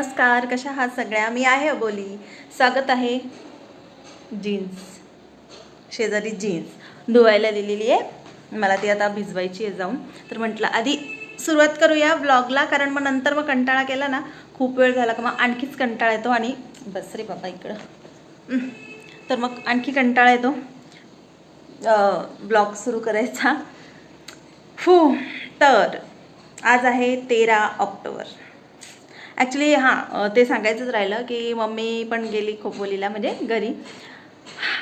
नमस्कार, कशा आहात सगळ्या? मी आहे अबोली. स्वागत आहे. जीन्स शेजारी जीन्स धुवायला दिलेली आहे, मला ती आता भिजवायची आहे जाऊन. तर म्हटलं आधी सुरुवात करूया व्लॉगला, कारण मग नंतर मग कंटाळा केला ना, खूप वेळ झाला का मग आणखीच कंटाळा येतो. आणि बस रे बाबा इकडं, तर मग आणखी कंटाळा येतो ब्लॉग सुरू करायचा. तर आज आहे 13 ऑक्टोबर. ॲक्च्युली हां, ते सांगायचंच राहिलं की मम्मी पण गेली खोपोलीला, म्हणजे घरी.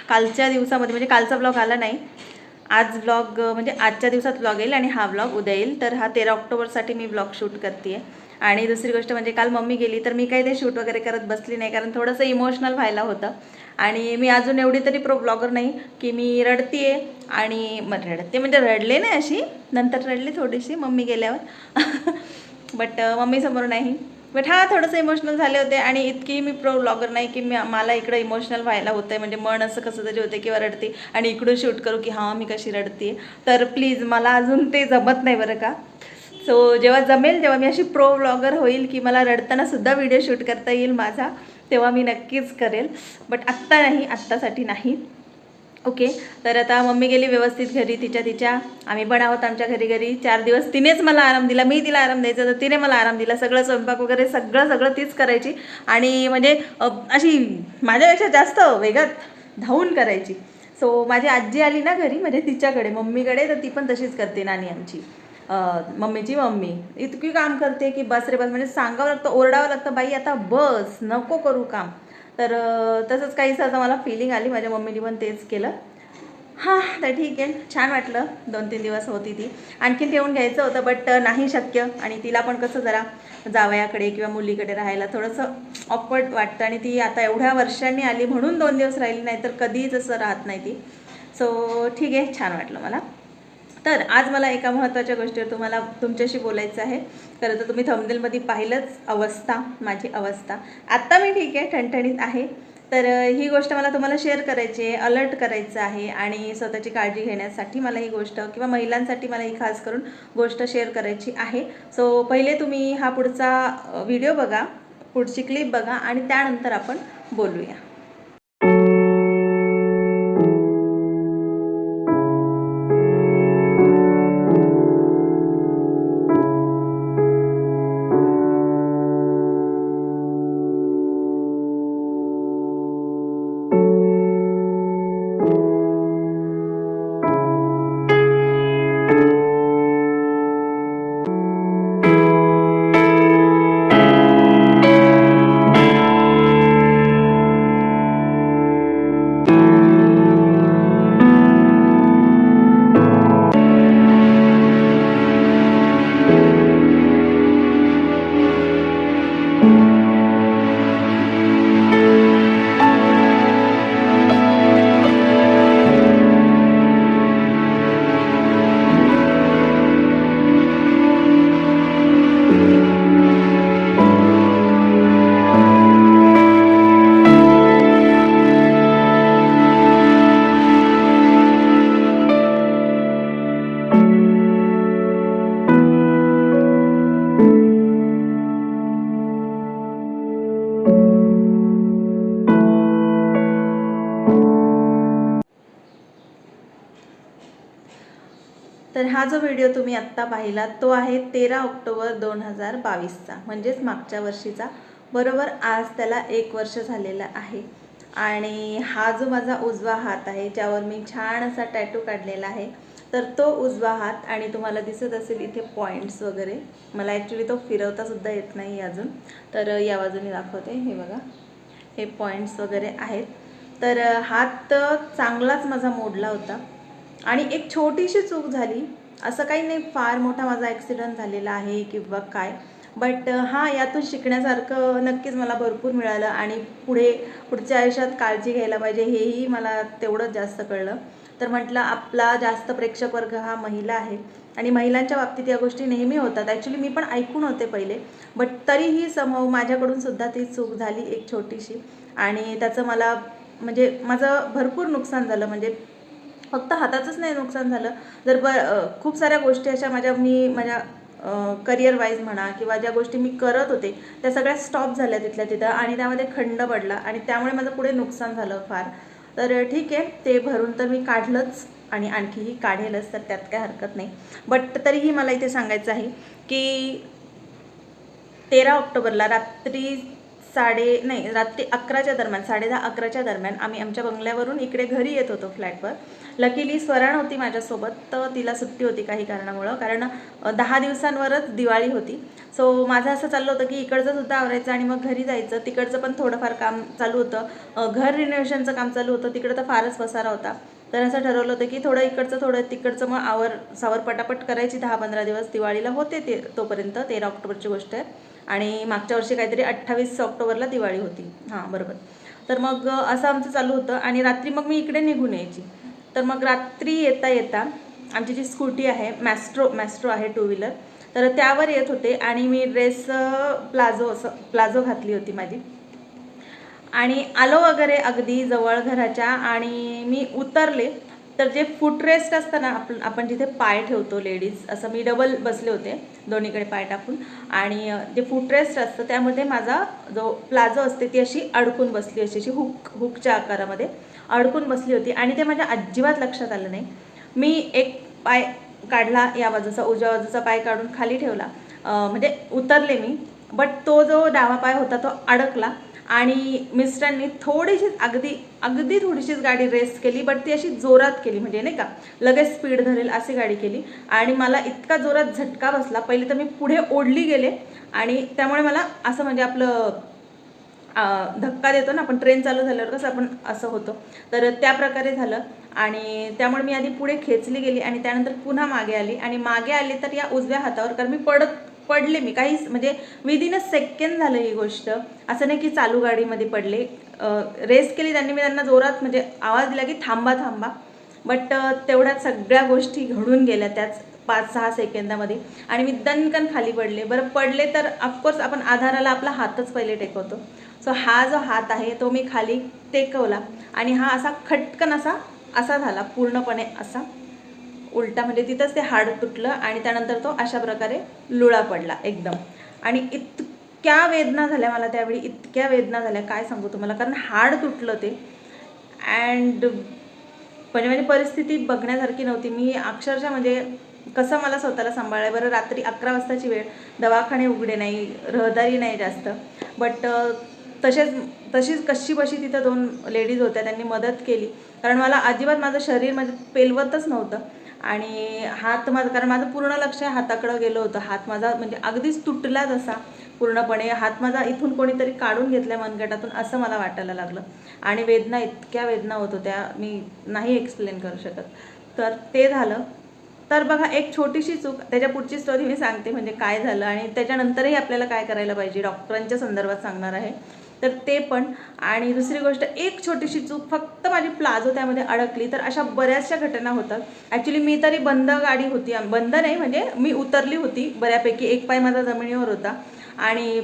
कालच्या दिवसामध्ये म्हणजे कालचा ब्लॉग आला नाही, आज ब्लॉग म्हणजे आजच्या दिवसात ब्लॉग येईल आणि हा ब्लॉग उद्या येईल. तर हा 13 ऑक्टोबरसाठी मी ब्लॉग शूट करते आहे. आणि दुसरी गोष्ट म्हणजे काल मम्मी गेली तर मी काही ते शूट वगैरे करत बसली नाही, कारण थोडंसं इमोशनल व्हायला होतं. आणि मी अजून एवढी तरी प्रो ब्लॉगर नाही की मी रडते आहे. आणि मग रडते म्हणजे रडले नाही अशी, नंतर रडली थोडीशी मम्मी गेल्यावर बट मम्मीसमोर नाही. बट हां, थोडंसं इमोशनल झाले होते. आणि इतकी मी प्रो ब्लॉगर नाही की मला इकडं इमोशनल व्हायला होतं आहे, म्हणजे मन असं कसं तरी होते किंवा रडते आणि इकडून शूट करू की हां मी कशी रडते. तर प्लीज मला अजून ते जमत नाही बरं का. सो जेव्हा जमेल, जेव्हा मी अशी प्रो ब्लॉगर होईल की मला रडतानासुद्धा व्हिडिओ शूट करता येईल माझा, तेव्हा मी नक्कीच करेल. बट आत्ता नाही, आत्तासाठी नाही. ओके. तर आता मम्मी गेली व्यवस्थित घरी तिच्या. आम्ही पण आहोत आमच्या घरी. 4 दिवस तिनेच मला आराम दिला, मी तिला आराम द्यायचा तर तिने मला आराम दिला. सगळं स्वयंपाक वगैरे सगळं तीच करायची. आणि म्हणजे अशी माझ्यापेक्षा जास्त वेगात धावून करायची. सो माझी आजी आली ना घरी, म्हणजे तिच्याकडे मम्मीकडे, तर ती पण तशीच करते नानी आमची, मम्मीची मम्मी. इतकी काम करते की बस रे बस, म्हणजे सांगावं लागतं, ओरडावं लागतं, बाई आता बस, नको करू काम. तर तसंच काहीसं आता मला फिलिंग आली, माझ्या मम्मीने पण तेच केलं. हां, तर ठीक आहे, छान वाटलं. 2-3 दिवस होती ती. आणखीन ठेवून घ्यायचं होतं बट नाही शक्य. आणि तिला पण कसं जरा जावयाकडे किंवा मुलीकडे राहायला थोडंसं ऑकवर्ड वाटतं. आणि ती आता एवढ्या वर्षांनी आली म्हणून 2 दिवस राहिली, नाही तर कधीच असं राहत नाही ती. सो ठीक आहे, छान वाटलं मला. तर आज मला एका महत्त्वाच्या गोष्टीवर तुमच्याशी बोलायचं आहे. खरं तर तुम्ही थंबनेलमध्ये पाहिलंच माझी अवस्था. आत्ता मी ठीक आहे, ठणठणीत आहे. तर ही गोष्ट मला तुम्हाला शेअर करायची आहे, अलर्ट करायचं आहे. आणि स्वतःची काळजी घेण्यासाठी मला ही गोष्ट, किंवा महिलांसाठी मला ही खास करून गोष्ट शेअर करायची आहे. सो पहिले तुम्ही हा पुढचा व्हिडिओ बघा, पुढची क्लिप बघा, आणि त्यानंतर आपण बोलूया. तर हा जो व्हिडिओ तुम्ही आत्ता पाहिला तो आहे 13 ऑक्टोबर 2022चा, म्हणजेच मागच्या वर्षीचा. बरोबर आज त्याला 1 वर्ष झालेलं आहे. आणि हा जो माझा उजवा हात आहे, ज्यावर मी छान असा टॅटू काढलेला आहे, तर तो उजवा हात. आणि तुम्हाला दिसत असेल इथे पॉईंट्स वगैरे, मला ॲक्च्युली तो फिरवतासुद्धा येत नाही अजून, तर या बाजूने दाखवते. हे बघा, हे पॉईंट्स वगैरे आहेत. तर हात चांगलाच माझा मोडला होता. आणि एक छोटीशी चूक झाली, असं काही नाही फार मोठा माझा ॲक्सिडेंट झालेला आहे किंवा काय. बट हां, यातून शिकण्यासारखं नक्कीच मला भरपूर मिळालं. आणि पुढच्या आयुष्यात काळजी घ्यायला पाहिजे, हेही मला तेवढंच जास्त कळलं. तर म्हटलं, आपला जास्त प्रेक्षक वर्ग हा महिला आहे, आणि महिलांच्या बाबतीत या गोष्टी नेहमी होतात. ॲक्च्युली मी पण ऐकून होते पहिले, बट तरीही समोर माझ्याकडून सुद्धा ती चूक झाली एक छोटीशी. आणि त्याचं मला म्हणजे माझं भरपूर नुकसान झालं. म्हणजे फक्त हाताचंच नाही नुकसान झालं, खूप साऱ्या गोष्टी अशा माझ्या करिअर वाईज म्हणा किंवा ज्या गोष्टी मी करत होते त्या सगळ्या स्टॉप झाल्या तिथल्या तिथं आणि त्यामध्ये खंड पडला आणि त्यामुळे माझं पुढे नुकसान झालं फार. तर ठीक आहे, ते भरून तर मी काढलंच आणि आणखीही काढेलच, तर त्यात काय हरकत नाही. बट तरीही मला इथे सांगायचं आहे की 13 ऑक्टोबरला रात्री 11च्या दरम्यान, 10:30-11च्या दरम्यान आम्ही आमच्या बंगल्यावरून इकडे घरी येत होतो फ्लॅटवर. लकीली स्वरा नव्हती माझ्यासोबत, तर तिला सुट्टी होती काही कारणामुळं, कारण 10 दिवसांवरच दिवाळी होती. सो माझं असं चाललं होतं की इकडचं सुद्धा आवरायचं आणि मग घरी जायचं. तिकडचं पण थोडंफार काम चालू होतं, घर रिनोव्हेशनचं काम चालू होतं, तिकडं तर फारच पसारा होता. तर असं ठरवलं होतं की थोडं इकडचं थोडं तिकडचं मग सावर पटापट करायची. 10-15 दिवस दिवाळीला होते ते तोपर्यंत. 13 ऑक्टोबरची गोष्ट आहे आणि मागच्या वर्षी काहीतरी 28 ऑक्टोबरला दिवाळी होती, हां बरोबर. तर मग असं आमचं चालू होतं आणि रात्री मग मी इकडे निघून यायची. तर मग रात्री येता येता आमची जी स्कूटी आहे, मॅस्ट्रो आहे 2 व्हीलर, तर त्यावर येत होते आणि मी प्लाझो घातली होती माझी आणि आलो वगैरे अगदी जवळ घराच्या आणि मी उतरले. तर जे फुटरेस्ट असतं ना, आपण जिथे पाय ठेवतो लेडीज, असं मी डबल बसले होते दोन्हीकडे पाय टाकून आणि जे फुटरेस्ट असतं त्यामध्ये माझा जो प्लाझो असते ती अशी अडकून बसली, अशी हुकच्या आकारामध्ये अडकून बसली होती आणि ते माझ्या अजिबात लक्षात आलं नाही. मी एक पाय काढला, या बाजूचा उजव्या बाजूचा पाय काढून खाली ठेवला, म्हणजे उतरले मी, बट तो जो डावा पाय होता तो अडकला आणि मिस्टरांनी अगदी थोडीशीच गाडी रेस केली, बट ती अशी जोरात केली, म्हणजे नाही का लगेच स्पीड धरेल अशी गाडी केली आणि मला इतका जोरात झटका बसला. पहिले तर मी पुढे ओढली गेले आणि त्यामुळे मला असं म्हणजे आपलं धक्का देतो ना आपण ट्रेन चालू झाल्यावर कसं आपण असं होतं, तर त्या प्रकारे झालं आणि त्यामुळे मी आधी पुढे खेचली गेली आणि त्यानंतर पुन्हा मागे आली तर या उजव्या हातावर, कारण मी पडले, मी काहीच म्हणजे विदिन अ सेकंड झालं ही गोष्ट. असं नाही की चालू गाडीमध्ये पडले, रेस केली त्यांनी, मी त्यांना जोरात म्हणजे आवाज दिला की थांबा थांबा, बट तेवढ्यात सगळ्या गोष्टी घडून गेल्या त्याच 5-6 सेकंदामध्ये आणि मी दणकन खाली पडले. बरं पडले तर ऑफकोर्स आपण आधाराला आपला हातच पहिले टेकवतो. सो हा जो हात आहे तो मी खाली टेकवला आणि हा असा खटकन असा झाला, पूर्णपणे असा उलटा, म्हणजे तिथंच ते हाड तुटलं आणि त्यानंतर तो अशा प्रकारे लुळा पडला एकदम. आणि इतक्या वेदना झाल्या मला त्यावेळी, इतक्या वेदना झाल्या काय सांगू तुम्हाला, कारण हाड तुटलं ते. अँड म्हणजे माझी परिस्थिती बघण्यासारखी नव्हती. मी अक्षरशः म्हणजे कसं मला स्वतःला सांभाळलं. बरं रात्री 11 वाजताची वेळ, दवाखाने उघडे नाही, रहदारी नाही जास्त, बट तशीच कशीबशी तिथं 2 लेडीज होत्या, त्यांनी मदत केली, कारण मला अजिबात माझं शरीर म्हणजे पेलवतच नव्हतं आणि हात माझा, कारण माझं पूर्ण लक्ष हाताकडं गेलं होतं. हात माझा म्हणजे अगदीच तुटला जसा पूर्णपणे, हात माझा इथून कोणीतरी काढून घेतल्या मनगटातून असं मला वाटायला लागलं आणि इतक्या वेदना होत होत्या, मी नाही एक्सप्लेन करू शकत. तर ते झालं. तर बघा, एक छोटीशी चूक, त्याच्या पुढची स्टोरी मी सांगते म्हणजे काय झालं आणि त्याच्यानंतरही आपल्याला काय करायला पाहिजे डॉक्टरांच्या संदर्भात सांगणार आहे, तर ते पण. आणि दुसरी गोष्ट, एक छोटीशी चूक, फक्त माझी प्लाझो त्यामध्ये अडकली. तर अशा बऱ्याचशा घटना होतात. ॲक्च्युली मी तरी बंद गाडी होती, बंद नाही म्हणजे मी उतरली होती बऱ्यापैकी, एक पाय माझा जमिनीवर होता आणि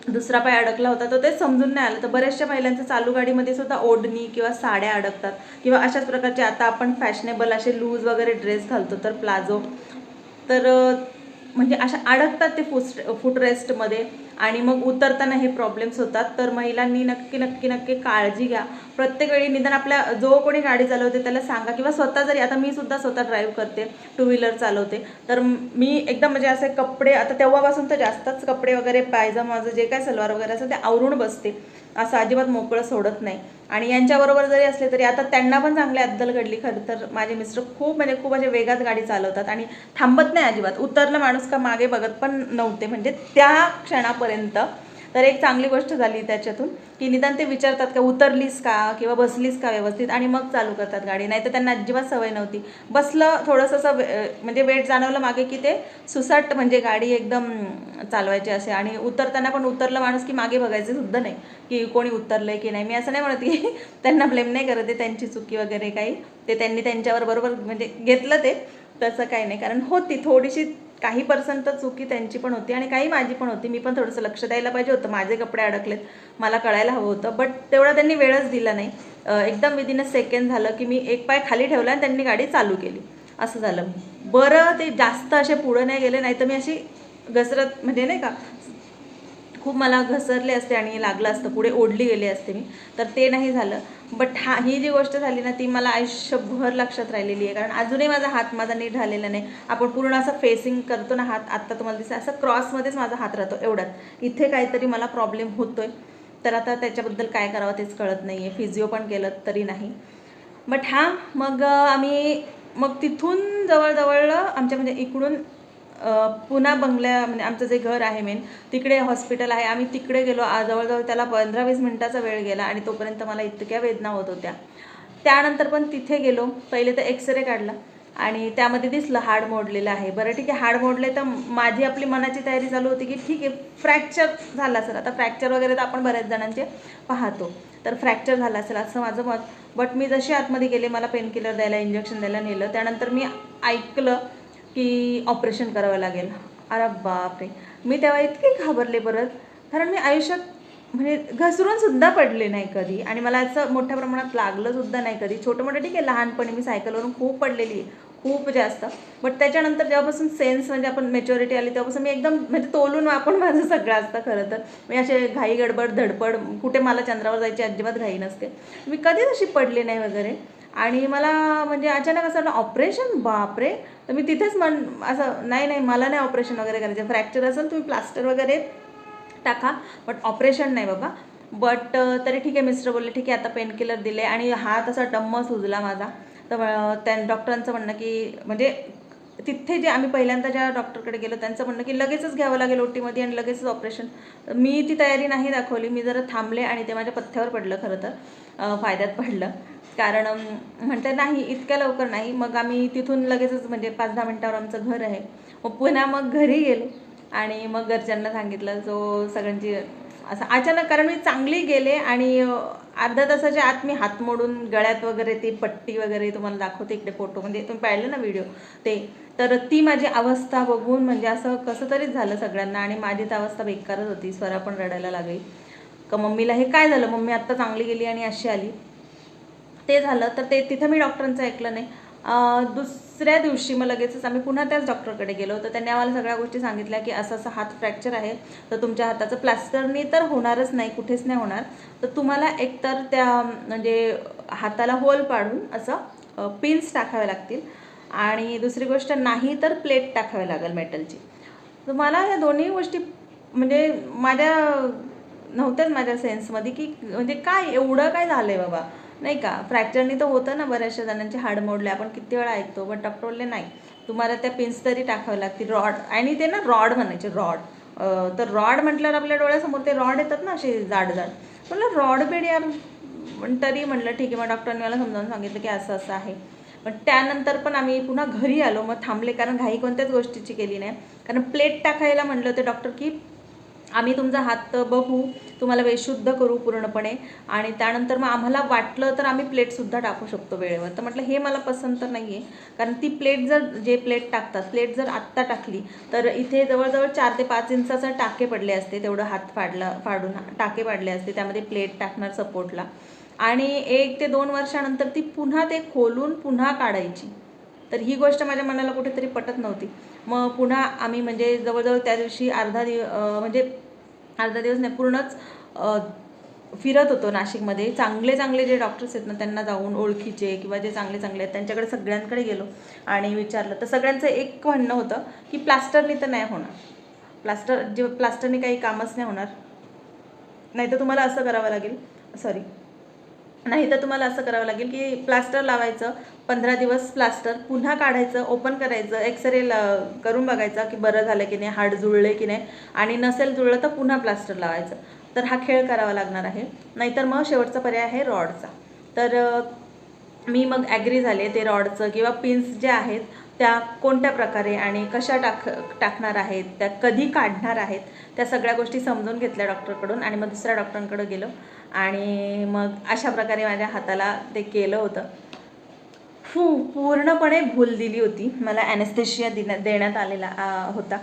दुसरा पाय अडकला होता, तर ते समजून नाही आलं. तर बऱ्याचशा महिलांचं चालू गाडीमध्ये सुद्धा ओढणी किंवा साड्या अडकतात किंवा अशाच प्रकारचे आता आपण फॅशनेबल असे लूज वगैरे ड्रेस घालतो, तर प्लाझो, तर म्हणजे अशा अडकतात ते फुटरेस्टमध्ये आणि मग उतरताना हे प्रॉब्लेम्स होतात. तर महिलांनी नक्की काळजी घ्या प्रत्येक वेळी. निदान आपल्या जो कोणी गाडी चालवते त्याला सांगा, किंवा स्वतः जरी, आता मी सुद्धा स्वतः ड्राईव्ह करते, 2 व्हीलर चालवते, तर मी एकदम म्हणजे असे कपडे, आता तेव्हापासून तर जास्तच कपडे वगैरे, पायजमा, माझं जे काय सलवार वगैरे असं ते आवरून बसते, असं अजिबात मोकळं सोडत नाही. आणि यांच्याबरोबर जरी असले तरी आता त्यांना पण चांगली अद्दल घडली. खरं तर माझे मिस्टर खूप असे वेगात गाडी चालवतात आणि थांबत नाही अजिबात. उतरलं माणूस का मागे बघत पण नव्हते म्हणजे त्या क्षणापर्यंत. तर एक चांगली गोष्ट झाली त्याच्यातून, की निदान ते विचारतात का उतरलीस का किंवा बसलीस का व्यवस्थित, आणि मग चालू करतात गाडी. नाही तर त्यांना अजिबात सवय नव्हती. बसलं थोडंसं असं म्हणजे वेट जाणवलं मागे की ते सुसाट म्हणजे गाडी एकदम चालवायची असे, आणि उतरताना पण उतरलं माणूस की मागे बघायचं सुद्धा नाही की कोणी उतरलंय की नाही. मी असं नाही म्हणत की त्यांना ब्लेम नाही करत आहे, त्यांची चुकी वगैरे काही, ते त्यांनी त्यांच्यावर बरोबर म्हणजे घेतलं ते, तसं काही नाही. कारण होती थोडीशी, काही पर्सेंट तर चुकी त्यांची पण होती आणि काही माझी पण होती. मी पण थोडंसं लक्ष द्यायला पाहिजे होतं, माझे कपडे अडकलेत, मला कळायला हवं होतं, बट तेवढा त्यांनी वेळच दिला नाही. एकदम विदिन अ सेकंड झालं की मी एक पाय खाली ठेवला आणि त्यांनी गाडी चालू केली. असं झालं. बरं ते जास्त असे पुढं नाही गेले, नाही तर मी अशी घसरत म्हणजे नाही का खूप मला घसरले असते आणि लागलं असतं, पुढे ओढली गेले असते मी, तर ते नाही झालं. बट ही जी गोष्ट झाली ना ती मला आयुष्यभर लक्षात राहिलेली आहे, कारण अजूनही माझा नीट झालेला नाही. आपण पूर्ण असं फेसिंग करतो ना हात, आत्ता तुम्हाला दिसतं असं क्रॉसमध्येच माझा हात राहतो एवढ्यात. इथे काहीतरी मला प्रॉब्लेम होतोय, तर आता त्याच्याबद्दल काय करावं तेच कळत नाही आहे. फिजिओ पण केलं तरी नाही. बट मग आम्ही मग तिथून जवळजवळ आमच्या म्हणजे इकडून पुन्हा बंगल्या म्हणजे आमचं जे घर आहे मेन तिकडे हॉस्पिटल आहे, आम्ही तिकडे गेलो. जवळजवळ त्याला 15-20 मिनिटाचा वेळ गेला आणि तोपर्यंत मला इतक्या वेदना होत होत्या. त्यानंतर पण तिथे गेलो, पहिले तर एक्सरे काढला आणि त्यामध्ये दिसलं हाड मोडलेलं आहे. बरं ठीक आहे, हाड मोडले तर माझी आपली मनाची तयारी चालू होती की ठीक आहे फ्रॅक्चर झालं असेल. आता फ्रॅक्चर वगैरे तर आपण बऱ्याच जणांचे पाहतो, तर फ्रॅक्चर झालं असेल असं माझं मत. बट मी जशी आतमध्ये गेले, मला पेनकिलर द्यायला, इंजेक्शन द्यायला नेलं, त्यानंतर मी ऐकलं की ऑपरेशन करावं लागेल. अरे बापरे, मी तेव्हा इतके घाबरले बरं, कारण मी आयुष्यात म्हणजे घसरून सुद्धा पडले नाही कधी आणि मला असं मोठ्या प्रमाणात लागलं सुद्धा नाही कधी. छोटं मोठं ठीक आहे, लहानपणी मी सायकलवरून खूप पडलेली आहे, खूप जास्त. बट त्याच्यानंतर जेव्हापासून सेन्स म्हणजे आपण मेच्युरिटी आली तेव्हापासून मी एकदम म्हणजे तोलून आपण माझं सगळं असतं. खरं तर मी असे घाई गडबड धडपड कुठे मला चंद्रावर जायची अजिबात घाई नसते, मी कधीच अशी पडले नाही वगैरे. आणि मला म्हणजे अचानक असं ऑपरेशन, बापरे. तर मी तिथेच असं नाही मला नाही ऑपरेशन वगैरे करायचं, फ्रॅक्चर असेल तुम्ही प्लास्टर वगैरे टाका, बट ऑपरेशन नाही बाबा. बट तरी ठीक आहे, मिस्टर बोलले ठीक आहे, आता पेनकिलर दिले आणि हात असा डम्म सुजला माझा. तर त्या डॉक्टरांचं म्हणणं की म्हणजे तिथे जे आम्ही पहिल्यांदा ज्या डॉक्टरकडे गेलो त्यांचं म्हणणं की लगेचच घ्यावं लागेल ओटीमध्ये आणि लगेचच ऑपरेशन. मी ती तयारी नाही दाखवली, मी जरा थांबले आणि ते माझ्या पथ्यावर पडलं. खरं तर फायद्यात पडलं, कारण म्हणते नाही इतक्या लवकर नाही. मग आम्ही तिथून लगेचच म्हणजे 5-10 मिनटावर आमचं घर आहे. मग पुन्हा मग घरी गेलो आणि मग घरच्यांना सांगितलं, जो सगळ्यांची असं अचानक, कारण मी चांगली गेले आणि अर्ध्या तासाच्या आत मी हात मोडून गळ्यात वगैरे ती पट्टी वगैरे तुम्हाला दाखवते इकडे फोटो, म्हणजे तुम्ही पाहिलं ना व्हिडिओ ते. तर ती माझी अवस्था बघून म्हणजे असं कसं तरीच झालं सगळ्यांना आणि माझी तर अवस्था बेकारच होती. स्वरा पण रडायला लागली का मम्मीला हे काय झालं, मम्मी आत्ता चांगली गेली आणि अशी आली. ते झालं. तर ते तिथं मी डॉक्टरांचं ऐकलं नाही. दुसऱ्या दिवशी मग लगेचच आम्ही पुन्हा त्याच डॉक्टरकडे गेलो. तर त्यांनी आम्हाला सगळ्या गोष्टी सांगितल्या की असं असं हात फ्रॅक्चर आहे, तर तुमच्या हाताचं प्लास्टरनी तर होणारच नाही, कुठेच नाही होणार. तर तुम्हाला एकतर त्या म्हणजे हाताला होल पाडून असं पिन्स टाकावे लागतील आणि दुसरी गोष्ट नाही तर प्लेट टाकावी लागेल मेटलची. तर मला या दोन्ही गोष्टी म्हणजे नव्हत्याच माझ्या सेन्समध्ये की म्हणजे काय एवढं काय झालं आहे बाबा, नाही का. फ्रॅक्चरनी तर होतं ना, बऱ्याचशा जणांचे हाड मोडले, आपण किती वेळा ऐकतो. बट डॉक्टर बोलले नाही, तुम्हाला त्या पिन्स तरी टाकावे लागतील. रॉड, आणि ते ना रॉड म्हणायचे, रॉड. तर रॉड म्हटल्यावर आपल्या डोळ्यासमोर ते रॉड येतात ना असे जाड जाड. म्हटलं रॉड बेड यार, तरी म्हटलं ठीक आहे. मग डॉक्टरांनी मला समजावून सांगितलं की असं असं आहे. पण त्यानंतर पण आम्ही पुन्हा घरी आलो, मग थांबले, कारण घाई कोणत्याच गोष्टीची केली नाही. कारण प्लेट टाकायला म्हटलं होते डॉक्टर की आम्ही तुमचा हात बघू, तुम्हाला बेशुद्ध करू पूर्णपणे आणि त्यानंतर मग आम्हाला वाटलं तर आम्ही प्लेटसुद्धा टाकू शकतो वेळेवर. तर म्हटलं हे मला पसंत तर नाही आहे, कारण ती प्लेट जे प्लेट टाकतात, प्लेट जर आत्ता टाकली तर इथे जवळजवळ 4 ते 5 इंचाचा टाके पडले असते, तेवढं हात फाडून टाके पाडले असते, त्यामध्ये प्लेट टाकणार सपोर्टला आणि 1 ते 2 वर्षानंतर ती पुन्हा ते खोलून पुन्हा काढायची. तर ही गोष्ट माझ्या मनाला कुठेतरी पटत नव्हती. मग पुन्हा आम्ही म्हणजे जवळजवळ त्या दिवशी म्हणजे अर्धा दिवस नाही, पूर्णच फिरत होतो नाशिकमध्ये. चांगले जे डॉक्टर्स आहेत ना त्यांना जाऊन, ओळखीचे किंवा जे चांगले आहेत त्यांच्याकडे सगळ्यांकडे गेलो आणि विचारलं. तर सगळ्यांचं एक म्हणणं होतं की प्लास्टरनी तर नाही होणार, प्लास्टरनी काही कामच नाही होणार, नाही तर तुम्हाला असं करावं लागेल की प्लास्टर लावायचं, 15 दिवस प्लास्टर, पुन्हा काढायचं, ओपन करायचं, एक्सरे करून बघायचा की बरं झालं की नाही, हाड जुळले की नाही, आणि नसेल जुळलं तर पुन्हा प्लास्टर लावायचं. तर हा खेळ करावा लागणार आहे, नाहीतर मग शेवटचा पर्याय आहे रॉडचा. तर मी मग ॲग्री झाले. ते रॉडचं किंवा पिन्स ज्या आहेत त्या कोणत्या प्रकारे आणि कशा टाकणार आहेत, त्या कधी काढणार आहेत, त्या सगळ्या गोष्टी समजून घेतल्या डॉक्टरकडून आणि मग दुसऱ्या डॉक्टरांकडे गेलो आणि मग अशा प्रकारे माझ्या हाताला ते केलं होतं. पूर्णपणे भूल दिली होती. मला ॲनेस्थेशिया देण्यात आलेला होता.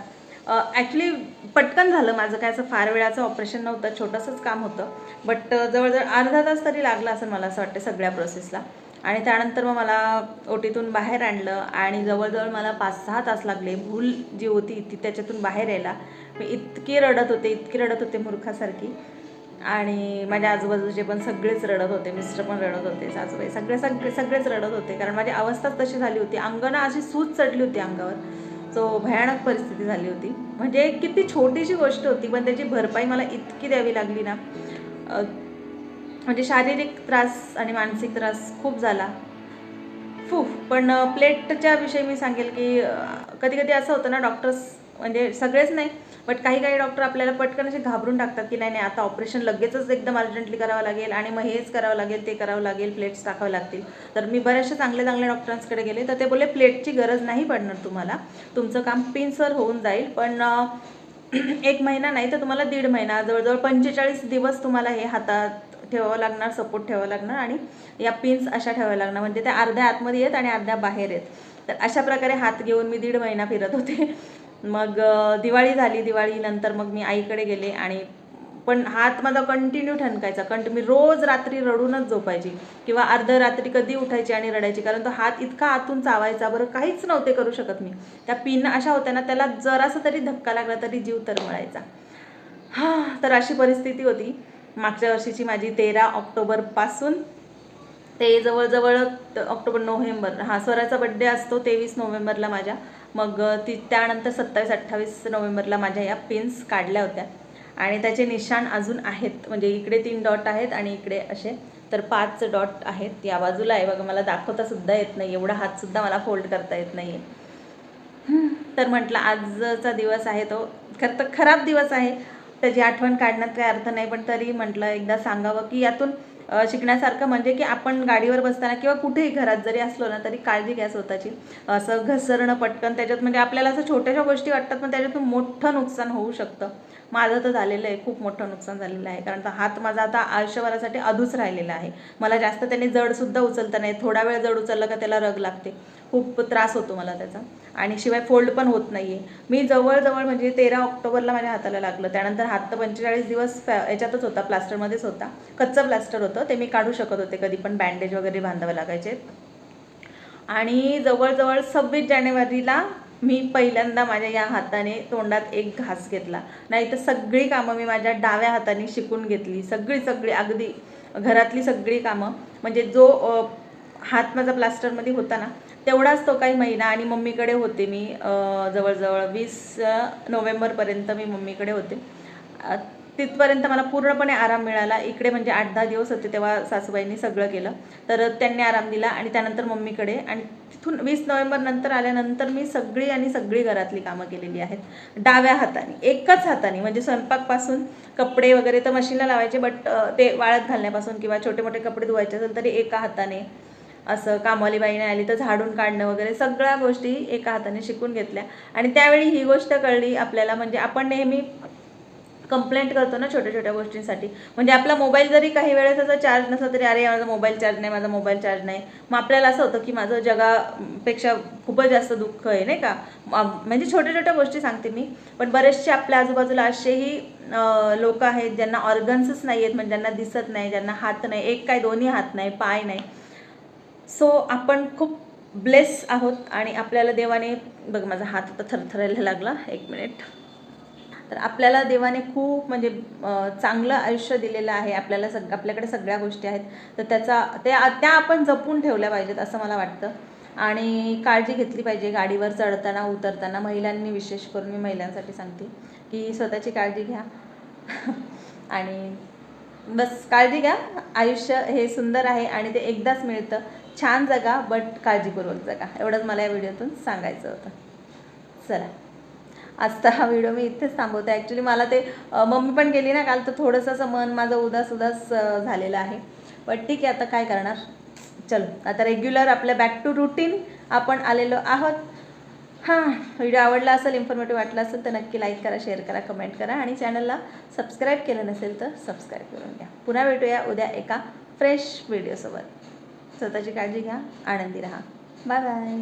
ॲक्च्युली पटकन झालं माझं, काय असं फार वेळाचं ऑपरेशन नव्हतं, छोटंसंच काम होतं. बट जवळजवळ अर्धा तास तरी लागला असेल मला असं वाटतं सगळ्या प्रोसेसला. आणि त्यानंतर मग मला ओटीतून बाहेर आणलं आणि जवळजवळ मला 5-6 तास लागले भूल जी होती ती त्याच्यातून बाहेर यायला. मी इतकी रडत होते मूर्खासारखी. आणि माझ्या आजूबाजूचे पण सगळेच रडत होते, मिस्टर पण रडत होते, सासूबाई सगळेच रडत होते, कारण माझी अवस्थाच तशी झाली होती. अंगानं अशी सूज चढली होती अंगावर. सो भयानक परिस्थिती झाली होती. म्हणजे किती छोटीशी गोष्ट होती पण त्याची भरपाई मला इतकी द्यावी लागली ना. म्हणजे शारीरिक त्रास आणि मानसिक त्रास खूप झाला. पण प्लेटच्या विषयी मी सांगेल की कधी कधी असं होतं ना, डॉक्टर्स म्हणजे सगळेच नाही बट काही डॉक्टर आपल्याला पटकन असे घाबरून टाकतात की नाही आता ऑपरेशन लगेचच एकदम अर्जंटली करावं लागेल आणि मग हेच करावं लागेल ते करावं लागेल, प्लेट्स टाकावं लागतील. तर मी बऱ्याचशा चांगल्या डॉक्टरांकडे गेले तर ते बोलले प्लेटची गरज नाही पडणार तुम्हाला, तुमचं काम पिनसर होऊन जाईल. पण 1 महिना नाही तर तुम्हाला 1.5 महिना, जवळजवळ 45 दिवस तुम्हाला हे हातात ठेवावं लागणार, सपोर्ट ठेवावं लागणार आणि या पिन्स अशा ठेवाव्या लागणार. म्हणजे त्या अर्ध्या आतमध्ये आहेत आणि अर्ध्या बाहेर आहेत. तर अशा प्रकारे हात घेऊन मी 1.5 महिना फिरत होते. मग दिवाळी झाली, दिवाळीनंतर मग मी आईकडे गेले आणि पण हात माझा कंटिन्यू ठणकायचा. मी रोज रात्री रडूनच झोपायची किंवा अर्धरात्री कधी उठायची आणि रडायची, कारण तो हात इतका आतून चावायचा. बरं काहीच नव्हते करू शकत मी. त्या पिन अशा होत्या ना, त्याला जरासा तरी धक्का लागला तरी जीव तरमळायचा. तर अशी परिस्थिती होती. मागच्या वर्षीची माझी 13 ऑक्टोबरपासून ते जवळजवळ ऑक्टोबर-नोव्हेंबर, स्वराचा बड्डे असतो 23 नोव्हेंबरला माझ्या. मग त्यानंतर 27-28 नोव्हेंबरला माझ्या या पिन्स काढल्या होत्या आणि त्याचे निशाण अजून आहेत. म्हणजे इकडे 3 डॉट आहेत आणि इकडे असे तर 5 डॉट आहेत. या बाजूला आहे बघा, मला दाखवता सुद्धा येत नाही, एवढा हातसुद्धा मला फोल्ड करता येत नाही आहे. तर म्हटलं आजचा दिवस आहे तो खरं तर खराब दिवस आहे, त्याची आठवण काढण्यात काही अर्थ नाही, पण तरी म्हटलं एकदा सांगावं की यातून शिकण्यासारखं म्हणजे की आपण गाडीवर बसताना किंवा कुठेही घरात जरी असलो ना तरी काळजी घ्या स्वतःची. असं घसरणं पटकन त्याच्यात म्हणजे आपल्याला असं छोट्याशा गोष्टी वाटतात पण त्याच्यातून मोठं नुकसान होऊ शकतं. माझं तर झालेलं आहे, खूप मोठं नुकसान झालेलं आहे, कारण हात माझा आता आयुष्यभरासाठी अधूच राहिलेला आहे. मला जास्त त्याने जडसुद्धा उचलता नाही, थोडा वेळ जड उचललं का त्याला रग लागते, खूप त्रास होतो मला त्याचा आणि शिवाय फोल्ड पण होत नाही आहे. मी जवळजवळ म्हणजे 13 ऑक्टोबरला माझ्या हाताला लागलं, त्यानंतर हात तर 45 दिवस याच्यातच होता, प्लास्टरमध्येच होता. कच्चं प्लास्टर होतं ते, मी काढू शकत होते, कधी पण बँडेज वगैरे बांधावे लागायचे. आणि जवळजवळ 26 जानेवारीला मी पहिल्यांदा माझ्या या हाताने तोंडात एक घास घेतला. नाही तर सगळी कामं मी माझ्या डाव्या हाताने शिकून घेतली, सगळी अगदी घरातली सगळी कामं. म्हणजे जो हात माझा प्लास्टरमध्ये होता ना तेवढाच तो काही महिना. आणि मम्मीकडे होते मी जवळजवळ 20 नोव्हेंबरपर्यंत मी मम्मीकडे होते. तिथपर्यंत मला पूर्णपणे आराम मिळाला. इकडे म्हणजे 8-10 दिवस होते तेव्हा सासूबाईंनी सगळं केलं, तर त्यांनी आराम दिला आणि त्यानंतर मम्मीकडे. आणि तिथून 20 नोव्हेंबर नंतर आल्यानंतर मी सगळी घरातली कामं केलेली आहेत डाव्या हाताने, एकच हाताने. म्हणजे स्वयंपाकपासून कपडे वगैरे तर मशीनला लावायचे, बट ते वाळत घालण्यापासून किंवा छोटे मोठे कपडे धुवायचे असेल तरी एका हाताने. असं कामवाली बाईने आली तर झाडून काढणं वगैरे सगळ्या गोष्टी एका हाताने शिकून घेतल्या. आणि त्यावेळी ही गोष्ट कळली आपल्याला, म्हणजे आपण नेहमी कंप्लेंट करतो ना छोट्या गोष्टींसाठी. म्हणजे आपला मोबाईल जरी काही वेळेस असं चार्ज नसला तरी अरे माझा मोबाईल चार्ज नाही, मग आपल्याला असं होतं की माझं जगापेक्षा खूपच जास्त दुःख आहे, नाही का. म्हणजे छोट्या गोष्टी सांगते मी, पण बरेचसे आपल्या आजूबाजूला असेही लोक आहेत ज्यांना ऑर्गन्सच नाही आहेत, म्हणजे ज्यांना दिसत नाही, ज्यांना हात नाही, एक काय दोन्ही हात नाही, पाय नाही. सो आपण खूप ब्लेस आहोत आणि आपल्याला देवाने, बघ माझा हात आता थरथरायला लागला, 1 मिनिट. तर आपल्याला देवाने खूप म्हणजे चांगलं आयुष्य दिलेलं आहे. आपल्याकडे सगळ्या गोष्टी आहेत, तर त्या आपण जपून ठेवल्या पाहिजेत असं मला वाटतं. आणि काळजी घेतली पाहिजे गाडीवर चढताना उतरताना. महिलांनी विशेष करून मी महिलांसाठी सांगते की स्वतःची काळजी घ्या. आणि बस काळजी घ्या. आयुष्य हे सुंदर आहे आणि ते एकदाच मिळतं. छान जगा, बट काळजीपूर्वक जगा. एवढंच मला या व्हिडिओतून सांगायचं होतं. चला, आजचा हा व्हिडिओ मी इथेच थांबवते. ॲक्च्युली मला ते मम्मी पण गेली ना काल, तर थोडंसं असं मन माझं उदास झालेलं आहे, बट ठीक आहे, आता काय करणार. चलो, आता रेग्युलर आपलं बॅक टू रुटीन आपण आलेलो आहोत. व्हिडिओ आवडला असेल, इन्फॉर्मेटिव्ह वाटला असेल तर नक्की लाईक करा, शेअर करा, कमेंट करा आणि चॅनलला सबस्क्राईब केलं नसेल तर सबस्क्राईब करून घ्या. पुन्हा भेटूया उद्या एका फ्रेश व्हिडिओसोबत. स्वतःची काळजी घ्या, आनंदी राहा. Bye bye.